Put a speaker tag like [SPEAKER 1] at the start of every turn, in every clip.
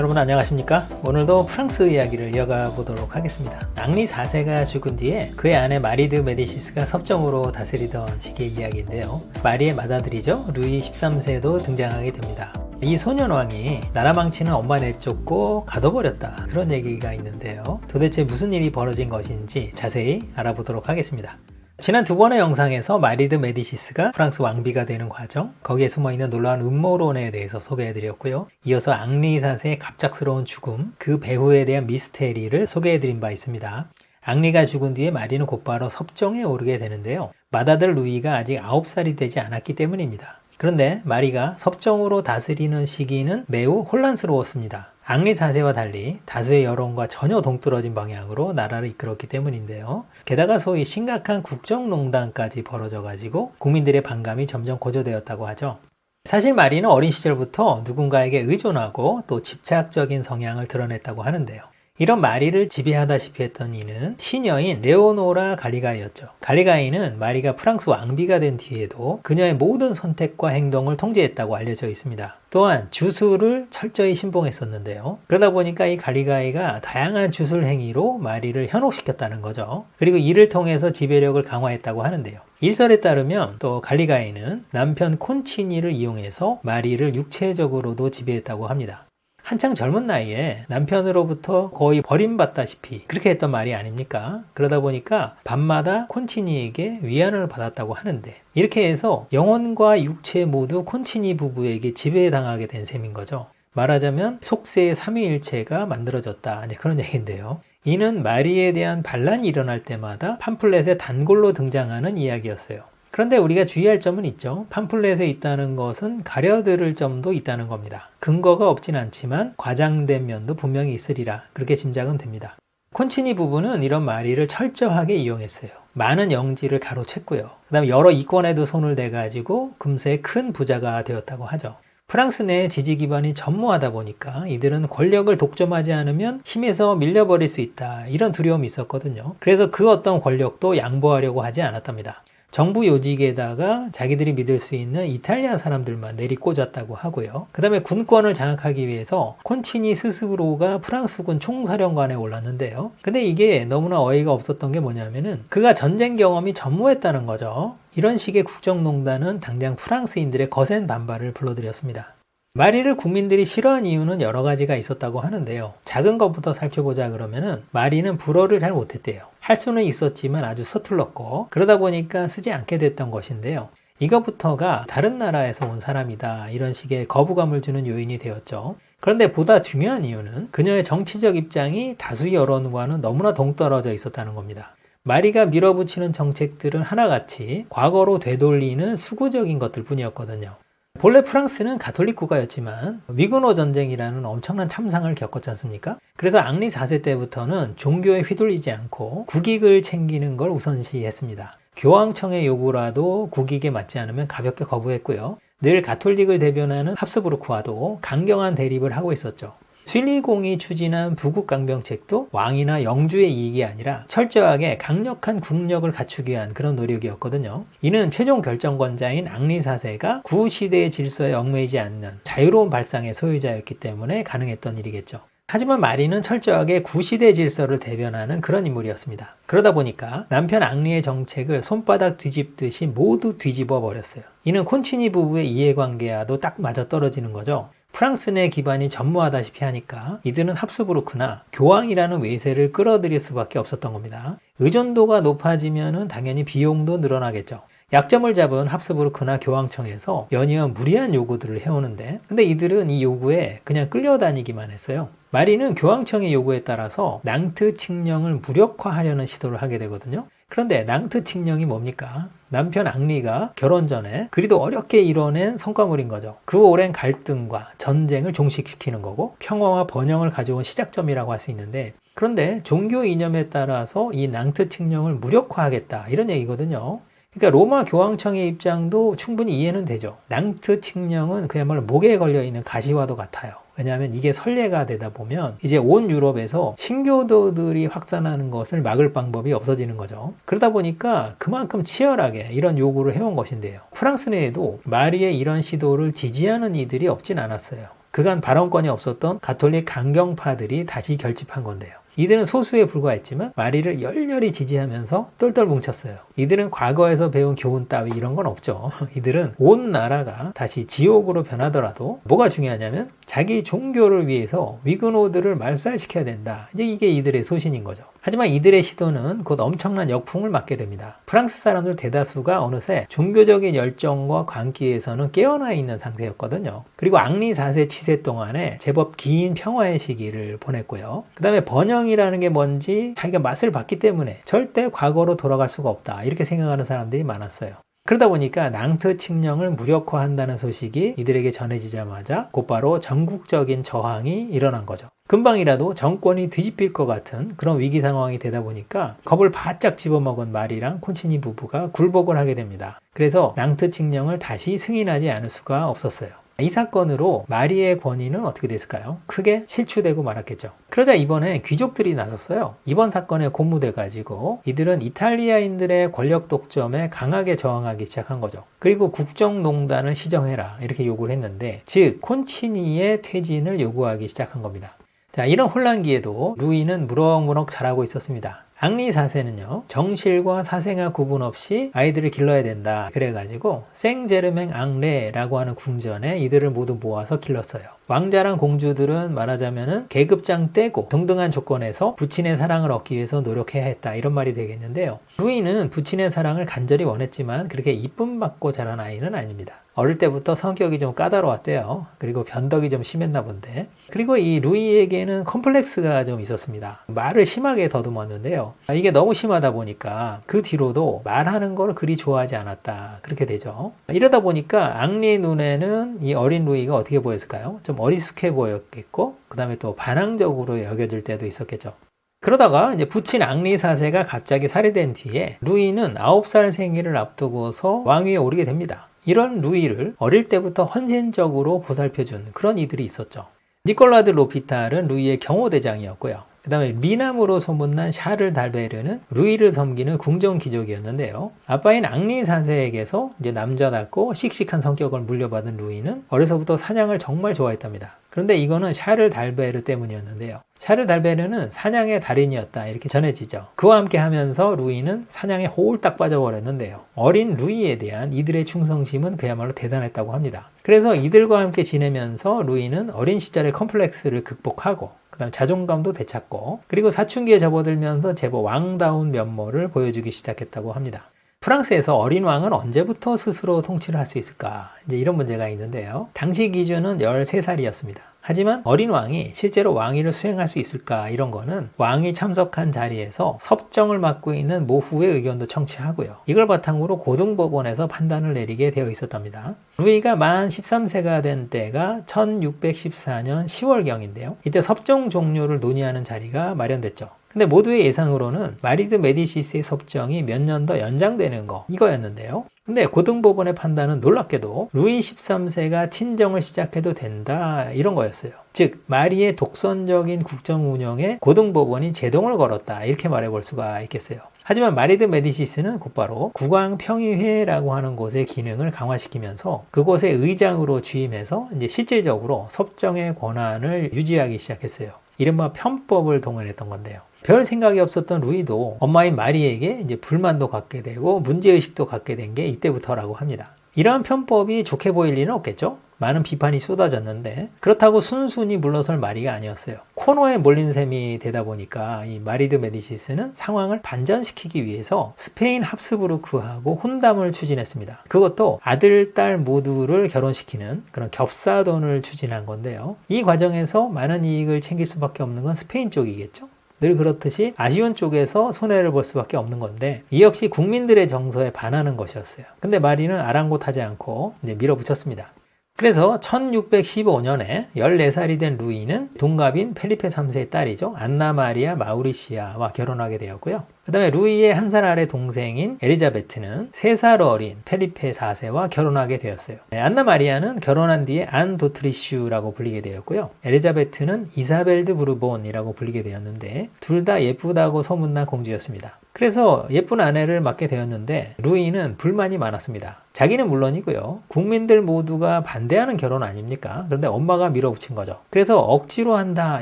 [SPEAKER 1] 여러분 안녕하십니까? 오늘도 프랑스 이야기를 이어가 보도록 하겠습니다. 앙리 4세가 죽은 뒤에 그의 아내 마리드 메디시스가 섭정으로 다스리던 시기의 이야기인데요. 마리의 맏아들이죠. 루이 13세도 등장하게 됩니다. 이 소년왕이 나라 망치는 엄마 내쫓고 가둬버렸다, 그런 얘기가 있는데요. 도대체 무슨 일이 벌어진 것인지 자세히 알아보도록 하겠습니다. 지난 두 번의 영상에서 마리드 메디시스가 프랑스 왕비가 되는 과정, 거기에 숨어있는 놀라운 음모론에 대해서 소개해드렸고요. 이어서 앙리 4세의 갑작스러운 죽음, 그 배후에 대한 미스테리를 소개해드린 바 있습니다. 앙리가 죽은 뒤에 마리는 곧바로 섭정에 오르게 되는데요. 맏아들 루이가 아직 9살이 되지 않았기 때문입니다. 그런데 마리가 섭정으로 다스리는 시기는 매우 혼란스러웠습니다. 앙리 4세와 달리 다수의 여론과 전혀 동떨어진 방향으로 나라를 이끌었기 때문인데요. 게다가 소위 심각한 국정농단까지 벌어져가지고 국민들의 반감이 점점 고조되었다고 하죠. 사실 마리는 어린 시절부터 누군가에게 의존하고 또 집착적인 성향을 드러냈다고 하는데요. 이런 마리를 지배하다시피 했던 이는 시녀인 레오노라 갈리가이였죠. 갈리가이는 마리가 프랑스 왕비가 된 뒤에도 그녀의 모든 선택과 행동을 통제했다고 알려져 있습니다. 또한 주술을 철저히 신봉했었는데요. 그러다 보니까 이 갈리가이가 다양한 주술 행위로 마리를 현혹시켰다는 거죠. 그리고 이를 통해서 지배력을 강화했다고 하는데요. 일설에 따르면 또 갈리가이는 남편 콘치니를 이용해서 마리를 육체적으로도 지배했다고 합니다. 한창 젊은 나이에 남편으로부터 거의 버림받다시피 그렇게 했던 말이 아닙니까? 그러다 보니까 밤마다 콘치니에게 위안을 받았다고 하는데, 이렇게 해서 영혼과 육체 모두 콘치니 부부에게 지배당하게 된 셈인 거죠. 말하자면 속세의 삼위일체가 만들어졌다, 그런 얘기인데요. 이는 마리에 대한 반란이 일어날 때마다 팜플렛에 단골로 등장하는 이야기였어요. 그런데 우리가 주의할 점은 있죠. 팜플렛에 있다는 것은 가려들을 점도 있다는 겁니다. 근거가 없진 않지만 과장된 면도 분명히 있으리라, 그렇게 짐작은 됩니다. 콘치니 부부는 이런 마리를 철저하게 이용했어요. 많은 영지를 가로챘고요. 그 다음에 여러 이권에도 손을 대가지고 금세 큰 부자가 되었다고 하죠. 프랑스 내 지지 기반이 전무하다 보니까 이들은 권력을 독점하지 않으면 힘에서 밀려버릴 수 있다, 이런 두려움이 있었거든요. 그래서 그 어떤 권력도 양보하려고 하지 않았답니다. 정부 요직에다가 자기들이 믿을 수 있는 이탈리아 사람들만 내리꽂았다고 하고요. 그 다음에 군권을 장악하기 위해서 콘치니 스스로가 프랑스군 총사령관에 올랐는데요. 근데 이게 너무나 어이가 없었던 게 뭐냐면은 그가 전쟁 경험이 전무했다는 거죠. 이런 식의 국정농단은 당장 프랑스인들의 거센 반발을 불러들였습니다. 마리를 국민들이 싫어한 이유는 여러 가지가 있었다고 하는데요. 작은 것부터 살펴보자 그러면은 마리는 불어를 잘 못했대요. 할 수는 있었지만 아주 서툴렀고, 그러다 보니까 쓰지 않게 됐던 것인데요. 이것부터가 다른 나라에서 온 사람이다, 이런 식의 거부감을 주는 요인이 되었죠. 그런데 보다 중요한 이유는 그녀의 정치적 입장이 다수 여론과는 너무나 동떨어져 있었다는 겁니다. 마리가 밀어붙이는 정책들은 하나같이 과거로 되돌리는 수구적인 것들 뿐이었거든요. 본래 프랑스는 가톨릭 국가였지만 위그노 전쟁이라는 엄청난 참상을 겪었지 않습니까? 그래서 앙리 4세 때부터는 종교에 휘둘리지 않고 국익을 챙기는 걸 우선시했습니다. 교황청의 요구라도 국익에 맞지 않으면 가볍게 거부했고요. 늘 가톨릭을 대변하는 합스부르크와도 강경한 대립을 하고 있었죠. 슐리공이 추진한 부국강병책도 왕이나 영주의 이익이 아니라 철저하게 강력한 국력을 갖추기 위한 그런 노력이었거든요. 이는 최종 결정권자인 앙리 4세가 구시대의 질서에 얽매이지 않는 자유로운 발상의 소유자였기 때문에 가능했던 일이겠죠. 하지만 마리는 철저하게 구시대 질서를 대변하는 그런 인물이었습니다. 그러다 보니까 남편 앙리의 정책을 손바닥 뒤집듯이 모두 뒤집어 버렸어요. 이는 콘치니 부부의 이해관계와도 딱 맞아떨어지는 거죠. 프랑스 내 기반이 전무하다시피 하니까 이들은 합스부르크나 교황이라는 외세를 끌어들일 수밖에 없었던 겁니다. 의존도가 높아지면 당연히 비용도 늘어나겠죠. 약점을 잡은 합스부르크나 교황청에서 연이어 무리한 요구들을 해오는데, 근데 이들은 이 요구에 그냥 끌려다니기만 했어요. 마리는 교황청의 요구에 따라서 낭트 칙령을 무력화하려는 시도를 하게 되거든요. 그런데 낭트 칙령이 뭡니까? 남편 앙리가 결혼 전에 그리도 어렵게 이뤄낸 성과물인 거죠. 그 오랜 갈등과 전쟁을 종식시키는 거고 평화와 번영을 가져온 시작점이라고 할 수 있는데, 그런데 종교 이념에 따라서 이 낭트 칙령을 무력화하겠다, 이런 얘기거든요. 그러니까 로마 교황청의 입장도 충분히 이해는 되죠. 낭트 칙령은 그야말로 목에 걸려있는 가시와도 같아요. 왜냐하면 이게 선례가 되다 보면 이제 온 유럽에서 신교도들이 확산하는 것을 막을 방법이 없어지는 거죠. 그러다 보니까 그만큼 치열하게 이런 요구를 해온 것인데요. 프랑스 내에도 마리의 이런 시도를 지지하는 이들이 없진 않았어요. 그간 발언권이 없었던 가톨릭 강경파들이 다시 결집한 건데요. 이들은 소수에 불과했지만 마리를 열렬히 지지하면서 똘똘 뭉쳤어요. 이들은 과거에서 배운 교훈 따위 이런 건 없죠. 이들은 온 나라가 다시 지옥으로 변하더라도 뭐가 중요하냐면 자기 종교를 위해서 위그노들을 말살시켜야 된다. 이제 이게 이들의 소신인 거죠. 하지만 이들의 시도는 곧 엄청난 역풍을 맞게 됩니다. 프랑스 사람들 대다수가 어느새 종교적인 열정과 광기에서는 깨어나 있는 상태였거든요. 그리고 앙리 4세 치세 동안에 제법 긴 평화의 시기를 보냈고요. 그 다음에 번영이라는 게 뭔지 자기가 맛을 봤기 때문에 절대 과거로 돌아갈 수가 없다. 이렇게 생각하는 사람들이 많았어요. 그러다 보니까 낭트 칙령을 무력화한다는 소식이 이들에게 전해지자마자 곧바로 전국적인 저항이 일어난 거죠. 금방이라도 정권이 뒤집힐 것 같은 그런 위기 상황이 되다 보니까 겁을 바짝 집어먹은 마리랑 콘치니 부부가 굴복을 하게 됩니다. 그래서 낭트 칙령을 다시 승인하지 않을 수가 없었어요. 이 사건으로 마리의 권위는 어떻게 됐을까요? 크게 실추되고 말았겠죠. 그러자 이번에 귀족들이 나섰어요. 이번 사건에 고무돼가지고 이들은 이탈리아인들의 권력 독점에 강하게 저항하기 시작한 거죠. 그리고 국정농단을 시정해라 이렇게 요구를 했는데, 즉 콘치니의 퇴진을 요구하기 시작한 겁니다. 자, 이런 혼란기에도 루이는 무럭무럭 자라고 있었습니다. 앙리 4세는요, 정실과 사생아 구분 없이 아이들을 길러야 된다. 그래가지고 생제르맹 앙레라고 하는 궁전에 이들을 모두 모아서 길렀어요. 왕자랑 공주들은 말하자면은 계급장 떼고 동등한 조건에서 부친의 사랑을 얻기 위해서 노력해야 했다. 이런 말이 되겠는데요. 루이는 부친의 사랑을 간절히 원했지만 그렇게 이쁨 받고 자란 아이는 아닙니다. 어릴 때부터 성격이 좀 까다로웠대요. 그리고 변덕이 좀 심했나 본데. 그리고 이 루이에게는 컴플렉스가 좀 있었습니다. 말을 심하게 더듬었는데요. 이게 너무 심하다 보니까 그 뒤로도 말하는 걸 그리 좋아하지 않았다. 그렇게 되죠. 이러다 보니까 앙리의 눈에는 이 어린 루이가 어떻게 보였을까요? 좀 어리숙해 보였겠고, 그 다음에 또 반항적으로 여겨질 때도 있었겠죠. 그러다가 이제 부친 앙리 4세가 갑자기 살해된 뒤에 루이는 9살 생일을 앞두고서 왕위에 오르게 됩니다. 이런 루이를 어릴 때부터 헌신적으로 보살펴준 그런 이들이 있었죠. 니콜라드 로피탈은 루이의 경호대장이었고요. 그 다음에 미남으로 소문난 샤를 달베르는 루이를 섬기는 궁정 귀족이었는데요. 아빠인 앙리 4세에게서 이제 남자답고 씩씩한 성격을 물려받은 루이는 어려서부터 사냥을 정말 좋아했답니다. 그런데 이거는 샤를 달베르 때문이었는데요. 샤를 달베르는 사냥의 달인이었다 이렇게 전해지죠. 그와 함께 하면서 루이는 사냥에 홀딱 빠져버렸는데요. 어린 루이에 대한 이들의 충성심은 그야말로 대단했다고 합니다. 그래서 이들과 함께 지내면서 루이는 어린 시절의 컴플렉스를 극복하고 그 다음 자존감도 되찾고 그리고 사춘기에 접어들면서 제법 왕다운 면모를 보여주기 시작했다고 합니다. 프랑스에서 어린 왕은 언제부터 스스로 통치를 할 수 있을까? 이제 이런 문제가 있는데요. 당시 기준은 13살이었습니다. 하지만 어린 왕이 실제로 왕위를 수행할 수 있을까? 이런 거는 왕이 참석한 자리에서 섭정을 맡고 있는 모후의 의견도 청취하고요. 이걸 바탕으로 고등법원에서 판단을 내리게 되어 있었답니다. 루이가 만 13세가 된 때가 1614년 10월경인데요. 이때 섭정 종료를 논의하는 자리가 마련됐죠. 근데 모두의 예상으로는 마리 드 메디시스의 섭정이 몇 년 더 연장되는 거 이거였는데요. 근데 고등법원의 판단은 놀랍게도 루이 13세가 친정을 시작해도 된다 이런 거였어요. 즉 마리의 독선적인 국정 운영에 고등법원이 제동을 걸었다 이렇게 말해볼 수가 있겠어요. 하지만 마리 드 메디시스는 곧바로 국왕평의회라고 하는 곳의 기능을 강화시키면서 그곳의 의장으로 취임해서 이제 실질적으로 섭정의 권한을 유지하기 시작했어요. 이른바 편법을 동원했던 건데요. 별 생각이 없었던 루이도 엄마인 마리에게 이제 불만도 갖게 되고 문제의식도 갖게 된 게 이때부터라고 합니다. 이러한 편법이 좋게 보일 리는 없겠죠? 많은 비판이 쏟아졌는데 그렇다고 순순히 물러설 마리가 아니었어요. 코너에 몰린 셈이 되다 보니까 이 마리 드 메디시스는 상황을 반전시키기 위해서 스페인 합스부르크하고 혼담을 추진했습니다. 그것도 아들, 딸 모두를 결혼시키는 그런 겹사돈을 추진한 건데요. 이 과정에서 많은 이익을 챙길 수밖에 없는 건 스페인 쪽이겠죠? 늘 그렇듯이 아쉬운 쪽에서 손해를 볼 수밖에 없는 건데 이 역시 국민들의 정서에 반하는 것이었어요. 근데 마리는 아랑곳하지 않고 이제 밀어붙였습니다. 그래서 1615년에 14살이 된 루이는 동갑인 펠리페 3세의 딸이죠. 안나 마리아 마우리시아와 결혼하게 되었고요. 그 다음에 루이의 한 살 아래 동생인 엘리자베트는 3살 어린 펠리페 4세와 결혼하게 되었어요. 안나 마리아는 결혼한 뒤에 안 도트리슈라고 불리게 되었고요. 엘리자베트는 이사벨 드 부르본이라고 불리게 되었는데 둘 다 예쁘다고 소문난 공주였습니다. 그래서 예쁜 아내를 맡게 되었는데 루이는 불만이 많았습니다. 자기는 물론이고요. 국민들 모두가 반대하는 결혼 아닙니까? 그런데 엄마가 밀어붙인 거죠. 그래서 억지로 한다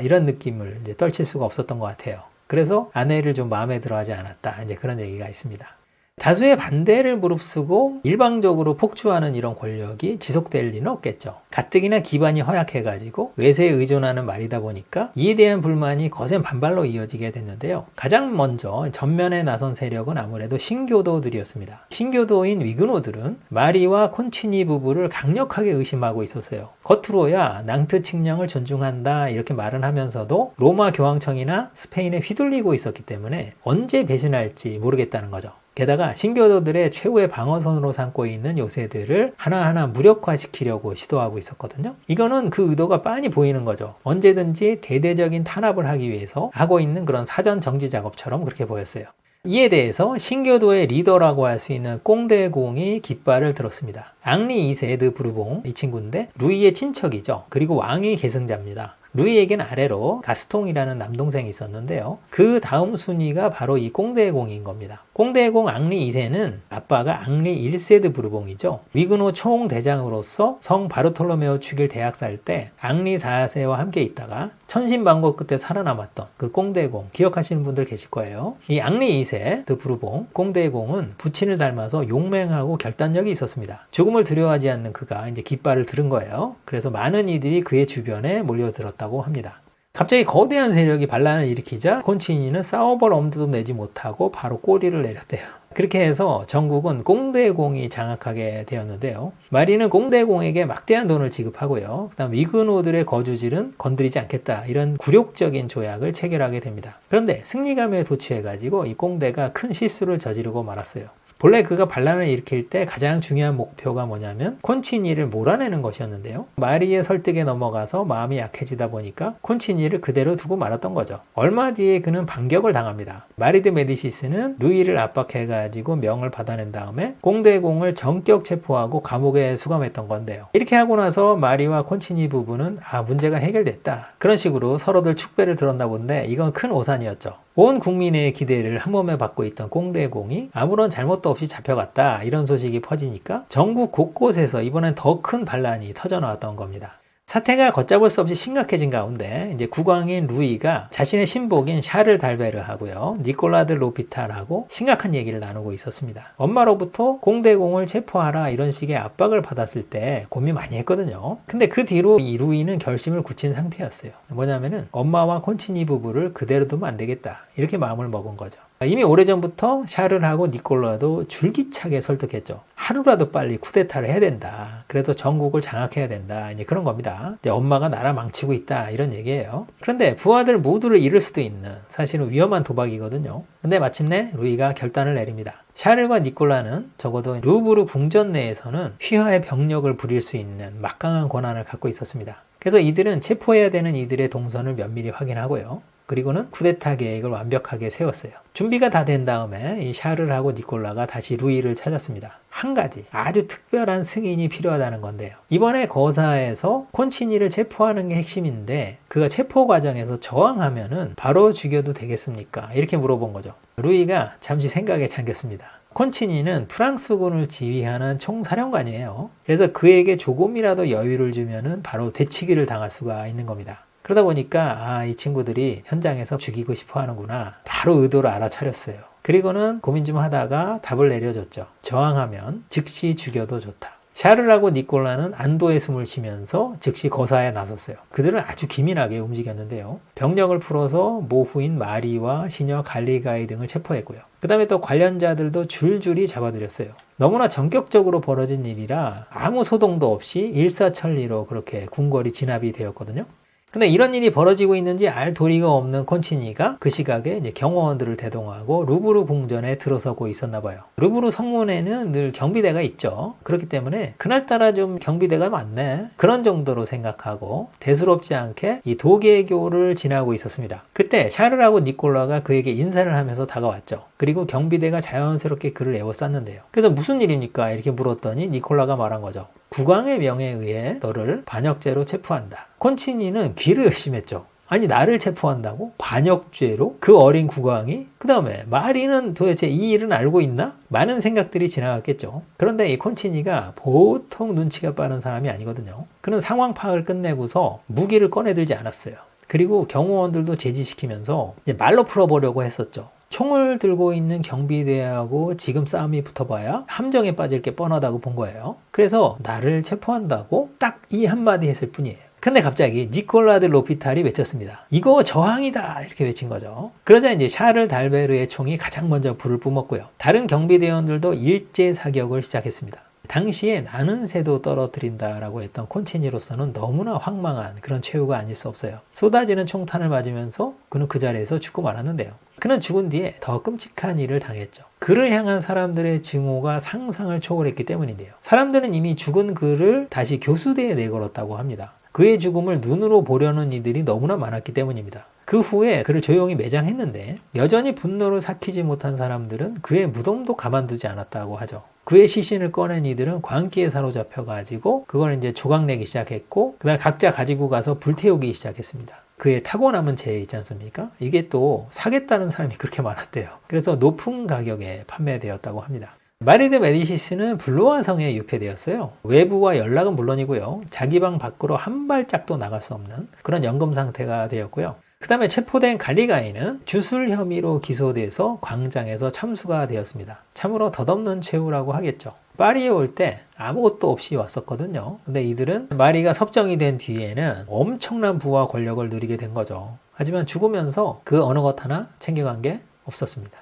[SPEAKER 1] 이런 느낌을 이제 떨칠 수가 없었던 것 같아요. 그래서 아내를 좀 마음에 들어 하지 않았다. 이제 그런 얘기가 있습니다. 다수의 반대를 무릅쓰고 일방적으로 폭주하는 이런 권력이 지속될 리는 없겠죠. 가뜩이나 기반이 허약해가지고 외세에 의존하는 말이다 보니까 이에 대한 불만이 거센 반발로 이어지게 됐는데요. 가장 먼저 전면에 나선 세력은 아무래도 신교도들이었습니다. 신교도인 위그노들은 마리와 콘치니 부부를 강력하게 의심하고 있었어요. 겉으로야 낭트 칙령을 존중한다 이렇게 말은 하면서도 로마 교황청이나 스페인에 휘둘리고 있었기 때문에 언제 배신할지 모르겠다는 거죠. 게다가 신교도들의 최후의 방어선으로 삼고 있는 요새들을 하나하나 무력화시키려고 시도하고 있었거든요. 이거는 그 의도가 빤히 보이는 거죠. 언제든지 대대적인 탄압을 하기 위해서 하고 있는 그런 사전 정지 작업처럼 그렇게 보였어요. 이에 대해서 신교도의 리더라고 할 수 있는 꽁대공이 깃발을 들었습니다. 앙리 2세 드 부르봉 이 친구인데 루이의 친척이죠. 그리고 왕위 계승자입니다. 루이에겐 아래로 가스통이라는 남동생이 있었는데요. 그 다음 순위가 바로 이 꽁대공인 겁니다. 꽁대공 앙리 2세는 아빠가 앙리 1세 드 부르봉이죠. 위그노 총대장으로서 성 바르톨로메오 축일 대학살 때 앙리 4세와 함께 있다가 천신반고 끝에 살아남았던 그 꽁대공 기억하시는 분들 계실 거예요. 이 앙리 2세 드 부르봉 꽁대공은 부친을 닮아서 용맹하고 결단력이 있었습니다. 죽음을 두려워하지 않는 그가 이제 깃발을 들은 거예요. 그래서 많은 이들이 그의 주변에 몰려들었다고 합니다. 갑자기 거대한 세력이 반란을 일으키자 콘치니는 싸워볼 엄두도 내지 못하고 바로 꼬리를 내렸대요. 그렇게 해서 전국은 꽁대공이 장악하게 되었는데요. 마리는 꽁대공에게 막대한 돈을 지급하고요. 그다음 위그노들의 거주지는 건드리지 않겠다 이런 굴욕적인 조약을 체결하게 됩니다. 그런데 승리감에 도취해가지고 이 꽁대가 큰 실수를 저지르고 말았어요. 본래 그가 반란을 일으킬 때 가장 중요한 목표가 뭐냐면 콘치니를 몰아내는 것이었는데요. 마리의 설득에 넘어가서 마음이 약해지다 보니까 콘치니를 그대로 두고 말았던 거죠. 얼마 뒤에 그는 반격을 당합니다. 마리 드 메디시스는 루이를 압박해가지고 명을 받아낸 다음에 꽁대공을 전격 체포하고 감옥에 수감했던 건데요. 이렇게 하고 나서 마리와 콘치니 부부는 문제가 해결됐다. 그런 식으로 서로들 축배를 들었나 본데 이건 큰 오산이었죠. 온 국민의 기대를 한 몸에 받고 있던 꽁대공이 아무런 잘못도 없이 잡혀갔다 이런 소식이 퍼지니까 전국 곳곳에서 이번엔 더 큰 반란이 터져 나왔던 겁니다. 사태가 걷잡을 수 없이 심각해진 가운데 이제 국왕인 루이가 자신의 신복인 샤를 달베르하고요 니콜라 드 로피탈하고 심각한 얘기를 나누고 있었습니다. 엄마로부터 꽁대공을 체포하라 이런 식의 압박을 받았을 때 고민 많이 했거든요. 근데 그 뒤로 이 루이는 결심을 굳힌 상태였어요. 뭐냐면은 엄마와 콘치니 부부를 그대로 두면 안 되겠다 이렇게 마음을 먹은 거죠. 이미 오래전부터 샤를하고 니콜라도 줄기차게 설득했죠. 하루라도 빨리 쿠데타를 해야 된다. 그래서 전국을 장악해야 된다. 이제 그런 겁니다. 이제 엄마가 나라 망치고 있다. 이런 얘기예요. 그런데 부하들 모두를 잃을 수도 있는 사실은 위험한 도박이거든요. 근데 마침내 루이가 결단을 내립니다. 샤를과 니콜라는 적어도 루브르 궁전 내에서는 휘하의 병력을 부릴 수 있는 막강한 권한을 갖고 있었습니다. 그래서 이들은 체포해야 되는 이들의 동선을 면밀히 확인하고요. 그리고는 쿠데타 계획을 완벽하게 세웠어요. 준비가 다 된 다음에 이 샤를하고 니콜라가 다시 루이를 찾았습니다. 한 가지 아주 특별한 승인이 필요하다는 건데요. 이번에 거사에서 콘치니를 체포하는 게 핵심인데 그가 체포 과정에서 저항하면은 바로 죽여도 되겠습니까? 이렇게 물어본 거죠. 루이가 잠시 생각에 잠겼습니다. 콘치니는 프랑스군을 지휘하는 총사령관이에요. 그래서 그에게 조금이라도 여유를 주면은 바로 되치기를 당할 수가 있는 겁니다. 그러다 보니까 이 친구들이 현장에서 죽이고 싶어 하는구나. 바로 의도를 알아차렸어요. 그리고는 고민 좀 하다가 답을 내려줬죠. 저항하면 즉시 죽여도 좋다. 샤를하고 니콜라는 안도의 숨을 쉬면서 즉시 거사에 나섰어요. 그들은 아주 기민하게 움직였는데요. 병력을 풀어서 모후인 마리와 시녀 갈리가이 등을 체포했고요. 그 다음에 또 관련자들도 줄줄이 잡아들였어요. 너무나 전격적으로 벌어진 일이라 아무 소동도 없이 일사천리로 그렇게 궁궐이 진압이 되었거든요. 근데 이런 일이 벌어지고 있는지 알 도리가 없는 콘치니가 그 시각에 이제 경호원들을 대동하고 루브르 궁전에 들어서고 있었나 봐요. 루브르 성문에는 늘 경비대가 있죠. 그렇기 때문에 그날따라 좀 경비대가 많네. 그런 정도로 생각하고 대수롭지 않게 이 도계교를 지나고 있었습니다. 그때 샤를하고 니콜라가 그에게 인사를 하면서 다가왔죠. 그리고 경비대가 자연스럽게 그를 에워쌌는데요. 그래서 무슨 일입니까? 이렇게 물었더니 니콜라가 말한 거죠. 국왕의 명에 의해 너를 반역죄로 체포한다. 콘치니는 귀를 의심했죠. 아니 나를 체포한다고? 반역죄로? 그 어린 국왕이? 그 다음에 마리는 도대체 이 일은 알고 있나? 많은 생각들이 지나갔겠죠. 그런데 이 콘치니가 보통 눈치가 빠른 사람이 아니거든요. 그는 상황 파악을 끝내고서 무기를 꺼내들지 않았어요. 그리고 경호원들도 제지시키면서 이제 말로 풀어보려고 했었죠. 총을 들고 있는 경비대하고 지금 싸움이 붙어봐야 함정에 빠질 게 뻔하다고 본 거예요. 그래서 나를 체포한다고 딱 이 한마디 했을 뿐이에요. 근데 갑자기 니콜라 드 로피탈이 외쳤습니다. 이거 저항이다! 이렇게 외친 거죠. 그러자 이제 샤를 달베르의 총이 가장 먼저 불을 뿜었고요. 다른 경비대원들도 일제 사격을 시작했습니다. 당시에 나는 새도 떨어뜨린다라고 했던 콘치니로서는 너무나 황망한 그런 최후가 아닐 수 없어요. 쏟아지는 총탄을 맞으면서 그는 그 자리에서 죽고 말았는데요. 그는 죽은 뒤에 더 끔찍한 일을 당했죠. 그를 향한 사람들의 증오가 상상을 초월했기 때문인데요. 사람들은 이미 죽은 그를 다시 교수대에 내걸었다고 합니다. 그의 죽음을 눈으로 보려는 이들이 너무나 많았기 때문입니다. 그 후에 그를 조용히 매장했는데 여전히 분노를 삭히지 못한 사람들은 그의 무덤도 가만두지 않았다고 하죠. 그의 시신을 꺼낸 이들은 광기에 사로잡혀가지고 그걸 이제 조각내기 시작했고 그다음에 각자 가지고 가서 불태우기 시작했습니다. 그의 타고 남은 재 있지 않습니까? 이게 또 사겠다는 사람이 그렇게 많았대요. 그래서 높은 가격에 판매되었다고 합니다. 마리 드 메디시스는 블루아 성에 유폐되었어요. 외부와 연락은 물론이고요. 자기 방 밖으로 한 발짝도 나갈 수 없는 그런 연금 상태가 되었고요. 그 다음에 체포된 갈리가이는 주술 혐의로 기소돼서 광장에서 참수가 되었습니다. 참으로 덧없는 최후라고 하겠죠. 파리에 올 때 아무것도 없이 왔었거든요. 근데 이들은 마리가 섭정이 된 뒤에는 엄청난 부와 권력을 누리게 된 거죠. 하지만 죽으면서 그 어느 것 하나 챙겨간 게 없었습니다.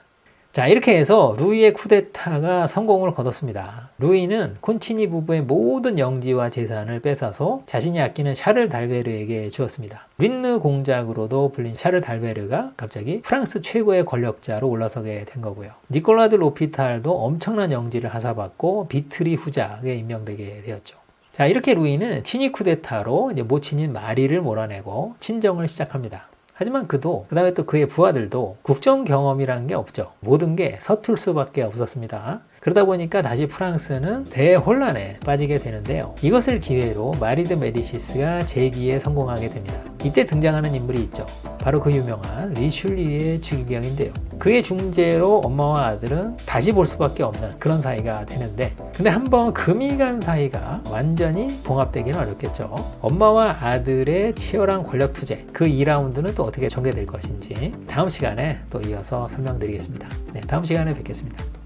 [SPEAKER 1] 자, 이렇게 해서 루이의 쿠데타가 성공을 거뒀습니다. 루이는 콘치니 부부의 모든 영지와 재산을 뺏어서 자신이 아끼는 샤를 달베르에게 주었습니다. 린느 공작으로도 불린 샤를 달베르가 갑자기 프랑스 최고의 권력자로 올라서게 된 거고요. 니콜라 드 로피탈도 엄청난 영지를 하사받고 비트리 후작에 임명되게 되었죠. 자, 이렇게 루이는 친위 쿠데타로 이제 모친인 마리를 몰아내고 친정을 시작합니다. 하지만 그도 그 다음에 또 그의 부하들도 국정 경험이라는 게 없죠. 모든 게 서툴 수밖에 없었습니다. 그러다 보니까 다시 프랑스는 대혼란에 빠지게 되는데요. 이것을 기회로 마리 드 메디시스가 재기에 성공하게 됩니다. 이때 등장하는 인물이 있죠. 바로 그 유명한 리슐리의 주기경인데요. 그의 중재로 엄마와 아들은 다시 볼 수밖에 없는 그런 사이가 되는데, 근데 한번 금이 간 사이가 완전히 봉합되기는 어렵겠죠. 엄마와 아들의 치열한 권력 투쟁, 그 2라운드는 또 어떻게 전개될 것인지 다음 시간에 또 이어서 설명드리겠습니다. 네, 다음 시간에 뵙겠습니다.